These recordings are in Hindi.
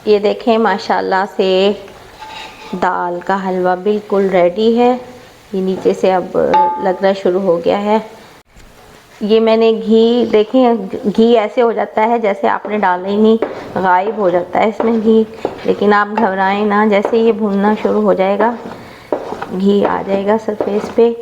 ये देखें माशाल्लाह से दाल का हलवा बिल्कुल रेडी है। ये नीचे से अब लगना शुरू हो गया है। ये मैंने घी, देखें घी ऐसे हो जाता है जैसे आपने डाला ही नहीं, गायब हो जाता है इसमें घी। लेकिन आप घबराएं ना, जैसे ये भुनना शुरू हो जाएगा घी आ जाएगा सरफेस पे।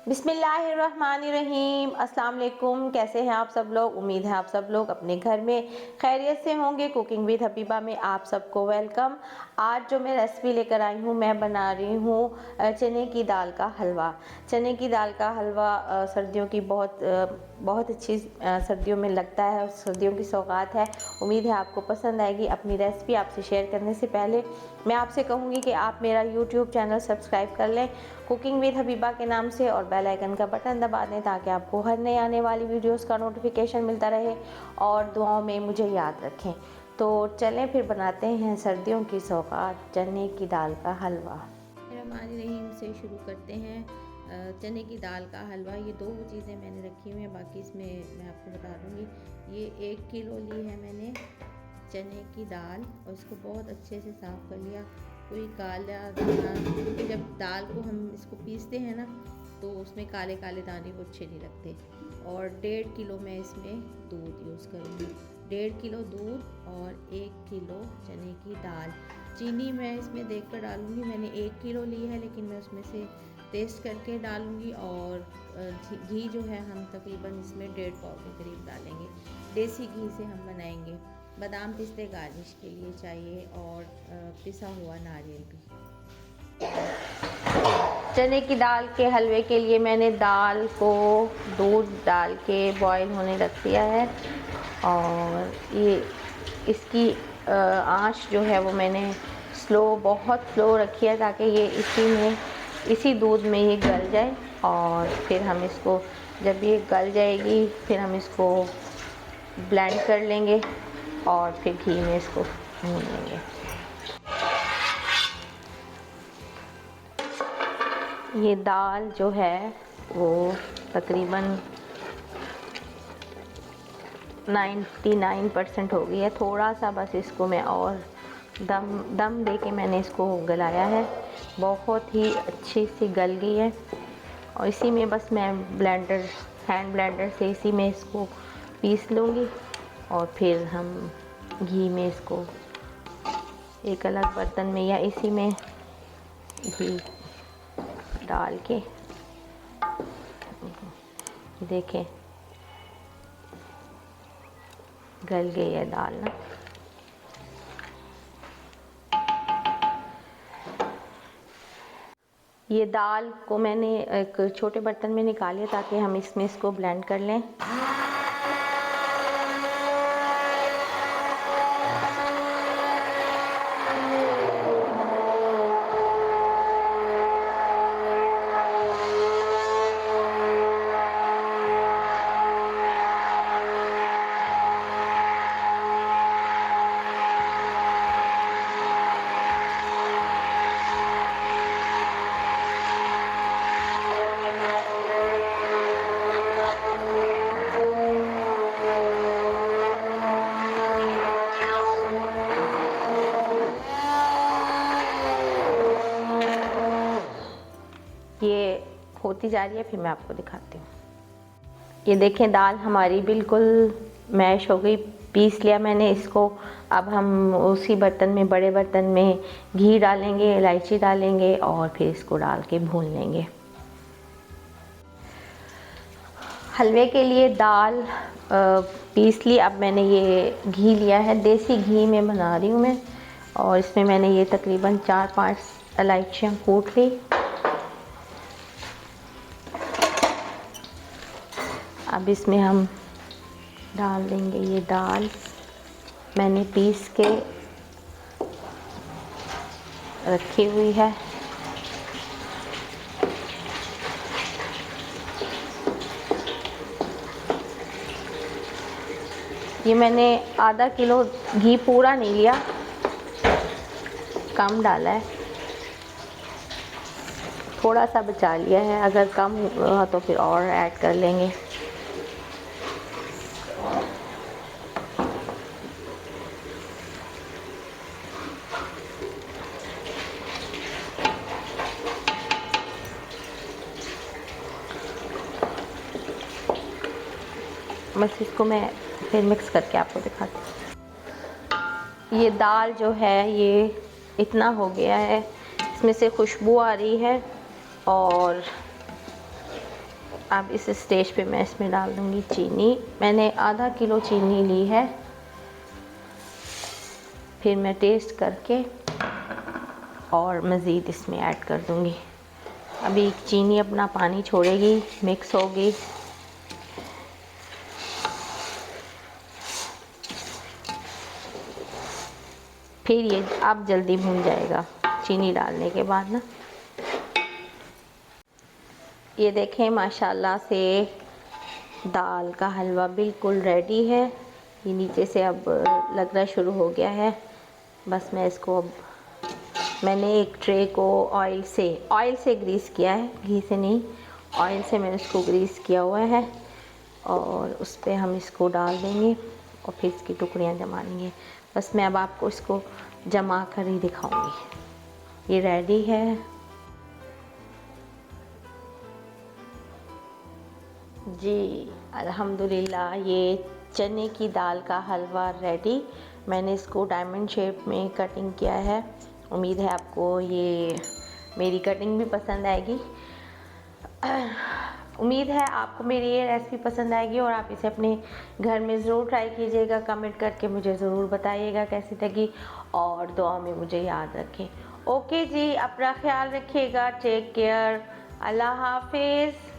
बिस्मिल्लाहिर्रहमानिर्रहीम। अस्सलाम वालेकुम। कैसे हैं आप सब लोग? उम्मीद है आप सब लोग अपने घर में खैरियत से होंगे। कुकिंग विद हबीबा में आप सबको वेलकम। आज जो मैं रेसिपी लेकर आई हूँ, मैं बना रही हूँ चने की दाल का हलवा। चने की दाल का हलवा सर्दियों की बहुत अच्छी सर्दियों में लगता है, सर्दियों की सौगात है। उम्मीद है आपको पसंद आएगी। अपनी रेसिपी आपसे शेयर करने से पहले मैं आपसे कहूँगी कि आप मेरा यूट्यूब चैनल सब्सक्राइब कर लें कुकिंग विद हबीबा के नाम से, और बेल आइकन का बटन दबा दें ताकि आपको हर नई आने वाली वीडियोस का नोटिफिकेशन मिलता रहे, और दुआओं में मुझे याद रखें। तो चलें फिर बनाते हैं सर्दियों की सौगात चने की दाल का हलवा। रहीम से शुरू करते हैं। चने की दाल का हलवा, ये दो चीज़ें मैंने रखी हुई हैं, बाकी इसमें मैं आपको बता दूँगी। ये 1 किलो ली है मैंने चने की दाल, और इसको बहुत अच्छे से साफ़ कर लिया। कोई काला दाना, क्योंकि जब दाल को हम इसको पीसते हैं ना तो उसमें काले काले दाने वो अच्छे नहीं लगते। और 1.5 किलो मैं इसमें दूध यूज़ करूँगी। 1.5 किलो दूध और 1 किलो चने की दाल। चीनी मैं इसमें देख कर डालूँगी। मैंने 1 किलो ली है, लेकिन मैं उसमें से टेस्ट करके डालूँगी। और घी जो है हम तकरीबन इसमें 1.5 पाव के करीब डालेंगे। देसी घी से हम बनाएंगे। बादाम पिस्ते गार्निश के लिए चाहिए, और पिसा हुआ नारियल भी। चने की दाल के हलवे के लिए मैंने दाल को दूध डाल के बॉईल होने रख दिया है, और ये इसकी आंच जो है वो मैंने बहुत स्लो रखी है, ताकि ये इसी दूध में ये गल जाए। और फिर हम इसको, जब ये गल जाएगी, फिर हम इसको ब्लेंड कर लेंगे और फिर घी में इसको भून लेंगे। ये दाल जो है वो तकरीबन 99% हो गई है। थोड़ा सा बस इसको मैं और दम दे के मैंने इसको गलाया है। बहुत ही अच्छी सी गल गई है, और इसी में बस मैं हैंड ब्लेंडर से इसी में इसको पीस लूँगी, और फिर हम घी में इसको एक अलग बर्तन में या इसी में घी डाल के, देखें गल गई है दाल ना। ये दाल को मैंने एक छोटे बर्तन में निकाल लिया ताकि हम इसमें इसको ब्लेंड कर लें। ये होती जा रही है, फिर मैं आपको दिखाती हूँ। ये देखें दाल हमारी बिल्कुल मैश हो गई, पीस लिया मैंने इसको। अब हम उसी बर्तन में, बड़े बर्तन में घी डालेंगे, इलायची डालेंगे, और फिर इसको डाल के भून लेंगे। हलवे के लिए दाल पीस ली। अब मैंने ये घी लिया है, देसी घी में बना रही हूँ मैं, और इसमें मैंने ये तकरीबन 4-5 इलायचियाँ कूट ली। अब इसमें हम डाल देंगे ये दाल मैंने पीस के रखी हुई है। ये मैंने आधा किलो घी, पूरा नहीं लिया, कम डाला है, थोड़ा सा बचा लिया है। अगर कम हुआ तो फिर और ऐड कर लेंगे। बस इसको मैं फिर मिक्स करके आपको दिखाती हूँ। ये दाल जो है ये इतना हो गया है, इसमें से खुशबू आ रही है। और अब इस स्टेज पे मैं इसमें डाल दूँगी चीनी। मैंने आधा किलो चीनी ली है, फिर मैं टेस्ट करके और मज़ीद इसमें ऐड कर दूँगी। अभी चीनी अपना पानी छोड़ेगी, मिक्स होगी। फिर ये अब जल्दी भून जाएगा चीनी डालने के बाद ना। ये देखें माशाल्लाह से दाल का हलवा बिल्कुल रेडी है। ये नीचे से अब लगना शुरू हो गया है। बस मैं इसको अब मैंने एक ट्रे को ऑयल से ग्रीस किया है, घी से नहीं, ऑयल से मैंने इसको ग्रीस किया हुआ है। और उस पर हम इसको डाल देंगे और फिर इसकी टुकड़ियाँ जमा लेंगे। बस मैं अब आपको इसको जमा कर ही दिखाऊंगी। ये रेडी है। जी अल्हम्दुलिल्लाह, ये चने की दाल का हलवा रेडी। मैंने इसको डायमंड शेप में कटिंग किया है। उम्मीद है आपको ये मेरी कटिंग भी पसंद आएगी। उम्मीद है आपको मेरी ये रेसिपी पसंद आएगी और आप इसे अपने घर में ज़रूर ट्राई कीजिएगा। कमेंट करके मुझे ज़रूर बताइएगा कैसी लगी और दुआ में मुझे याद रखें। ओके जी, अपना ख्याल रखिएगा। Take care. अल्लाह हाफिज़।